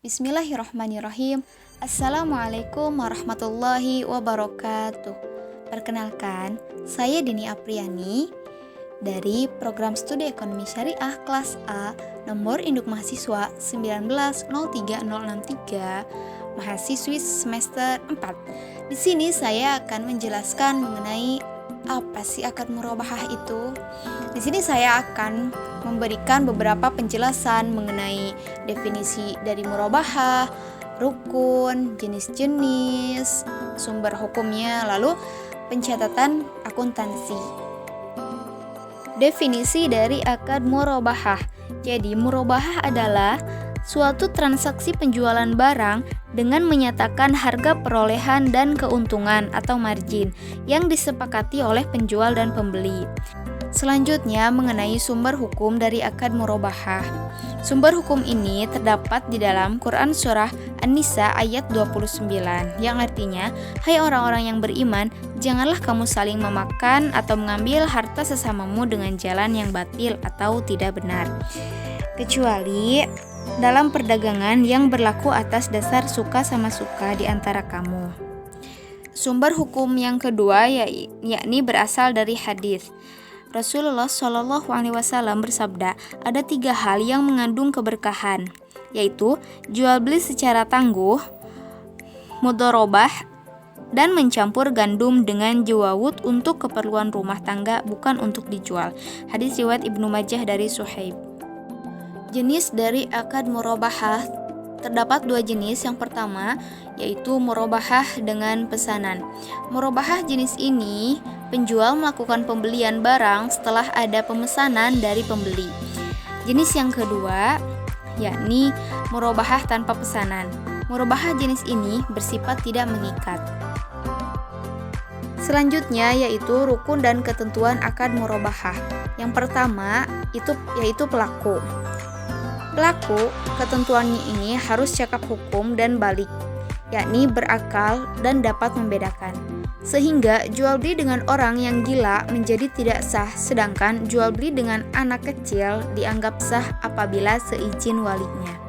Bismillahirrahmanirrahim. Assalamualaikum warahmatullahi wabarakatuh. Perkenalkan, saya Dini Apriani dari Program Studi Ekonomi Syariah Kelas A, nomor induk mahasiswa 1903063, mahasiswi semester 4. Di sini saya akan menjelaskan mengenai apa sih akad murabahah itu. Di sini saya akan memberikan beberapa penjelasan mengenai definisi dari murabahah, rukun, jenis-jenis, sumber hukumnya, lalu pencatatan akuntansi. Definisi dari akad murabahah. Jadi, murabahah adalah suatu transaksi penjualan barang dengan menyatakan harga perolehan dan keuntungan atau margin yang disepakati oleh penjual dan pembeli. Selanjutnya mengenai sumber hukum dari akad murabahah. Sumber hukum ini terdapat di dalam Quran Surah An-Nisa ayat 29 yang artinya, hai orang-orang yang beriman, janganlah kamu saling memakan atau mengambil harta sesamamu dengan jalan yang batil atau tidak benar, kecuali dalam perdagangan yang berlaku atas dasar suka sama suka di antara kamu. Sumber hukum yang kedua yakni berasal dari hadis. Rasulullah Shallallahu Alaihi Wasallam bersabda, ada 3 hal yang mengandung keberkahan, yaitu jual beli secara tangguh, mudharabah, dan mencampur gandum dengan jawawut untuk keperluan rumah tangga, bukan untuk dijual. Hadis riwayat Ibnu Majah dari Suhaib. Jenis dari akad murabahah terdapat 2 jenis. Yang pertama yaitu murabahah dengan pesanan. Murabahah jenis ini penjual melakukan pembelian barang setelah ada pemesanan dari pembeli. Jenis yang kedua yakni murabahah tanpa pesanan. Murabahah jenis ini bersifat tidak mengikat. Selanjutnya yaitu rukun dan ketentuan akad murabahah. Yang pertama yaitu pelaku. Pelaku, ketentuannya ini harus cakap hukum dan balik, yakni berakal dan dapat membedakan. Sehingga jual beli dengan orang yang gila menjadi tidak sah, sedangkan jual beli dengan anak kecil dianggap sah apabila seizin walinya.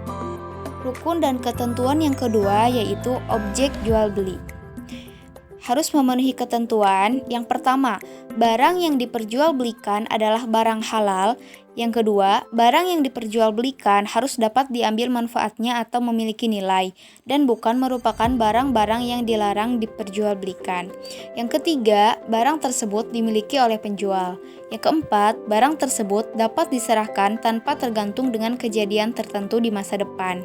Rukun dan ketentuan yang kedua yaitu objek jual beli. Harus memenuhi ketentuan. Yang pertama, barang yang diperjualbelikan adalah barang halal. Yang kedua, barang yang diperjualbelikan harus dapat diambil manfaatnya atau memiliki nilai, dan bukan merupakan barang-barang yang dilarang diperjualbelikan. Yang ketiga, barang tersebut dimiliki oleh penjual. Yang keempat, barang tersebut dapat diserahkan tanpa tergantung dengan kejadian tertentu di masa depan.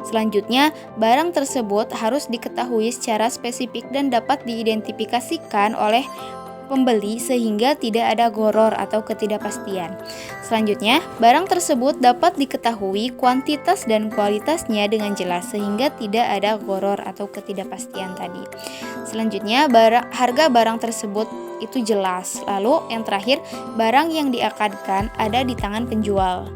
Selanjutnya, barang tersebut harus diketahui secara spesifik dan dapat diidentifikasikan oleh pembeli sehingga tidak ada gharar atau ketidakpastian. Selanjutnya, barang tersebut dapat diketahui kuantitas dan kualitasnya dengan jelas sehingga tidak ada gharar atau ketidakpastian tadi. Selanjutnya, harga barang tersebut itu jelas. Lalu yang terakhir, barang yang diakadkan ada di tangan penjual.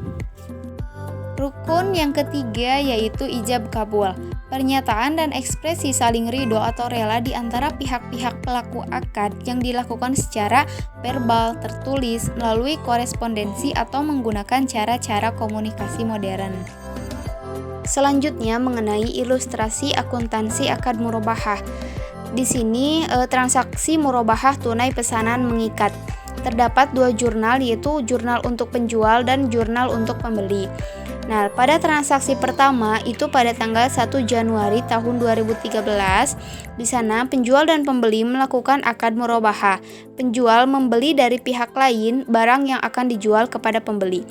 Rukun yang ketiga yaitu ijab kabul. Pernyataan dan ekspresi saling ridho atau rela di antara pihak-pihak pelaku akad yang dilakukan secara verbal, tertulis, melalui korespondensi atau menggunakan cara-cara komunikasi modern. Selanjutnya mengenai ilustrasi akuntansi akad murabahah. Di sini transaksi murabahah tunai pesanan mengikat. Terdapat 2 jurnal, yaitu jurnal untuk penjual dan jurnal untuk pembeli. Nah, pada transaksi pertama itu pada tanggal 1 Januari tahun 2013, di sana penjual dan pembeli melakukan akad murabahah. Penjual membeli dari pihak lain barang yang akan dijual kepada pembeli.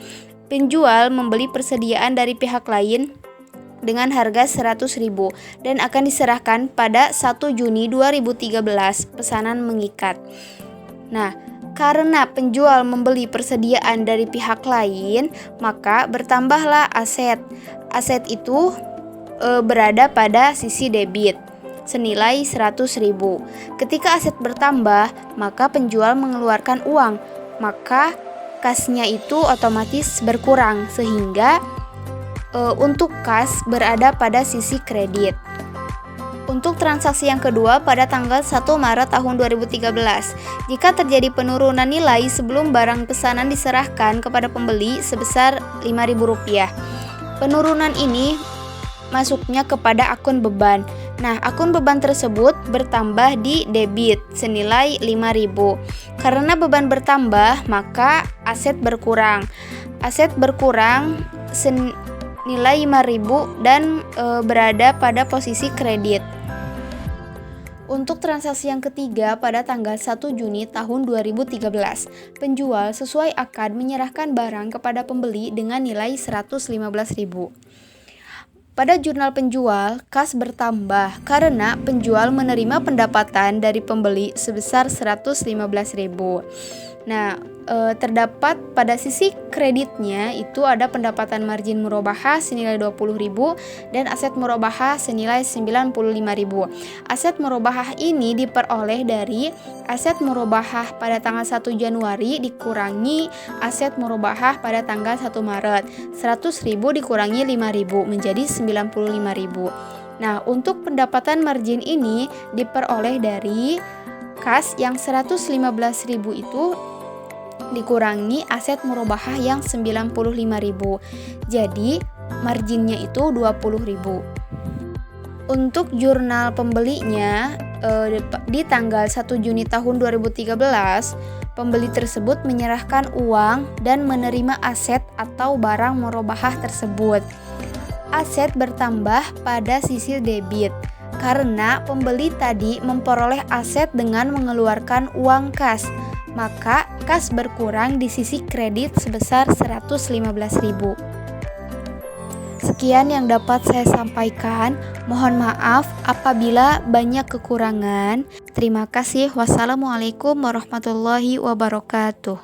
Penjual membeli persediaan dari pihak lain dengan harga 100.000 dan akan diserahkan pada 1 Juni 2013, pesanan mengikat. Nah, karena penjual membeli persediaan dari pihak lain, maka bertambahlah aset. Aset itu berada pada sisi debit senilai 100.000. Ketika aset bertambah, maka penjual mengeluarkan uang, maka kasnya itu otomatis berkurang sehingga untuk kas berada pada sisi kredit. Untuk transaksi yang kedua pada tanggal 1 Maret tahun 2013, jika terjadi penurunan nilai sebelum barang pesanan diserahkan kepada pembeli sebesar Rp5.000. Penurunan ini masuknya kepada akun beban. Nah, akun beban tersebut bertambah di debit senilai 5.000. Karena beban bertambah, maka aset berkurang. Aset berkurang senilai 5.000 dan berada pada posisi kredit. Untuk transaksi yang ketiga pada tanggal 1 Juni tahun 2013, penjual sesuai akad menyerahkan barang kepada pembeli dengan nilai 115.000. Pada jurnal penjual, kas bertambah karena penjual menerima pendapatan dari pembeli sebesar 115.000. Nah, terdapat pada sisi kreditnya itu ada pendapatan margin murabahah senilai 20.000 dan aset murabahah senilai 95.000. Aset murabahah ini diperoleh dari aset murabahah pada tanggal 1 Januari dikurangi aset murabahah pada tanggal 1 Maret. 100.000 dikurangi 5.000 menjadi 95.000. Nah, untuk pendapatan margin ini diperoleh dari kas yang 115.000 itu dikurangi aset murabahah yang 95.000. Jadi marginnya itu 20.000. Untuk jurnal pembelinya di tanggal 1 Juni tahun 2013, pembeli tersebut menyerahkan uang dan menerima aset atau barang murabahah tersebut. Aset bertambah pada sisi debit karena pembeli tadi memperoleh aset dengan mengeluarkan uang kas, maka kas berkurang di sisi kredit sebesar 115.000. Sekian yang dapat saya sampaikan. Mohon maaf apabila banyak kekurangan. Terima kasih. Wassalamualaikum warahmatullahi wabarakatuh.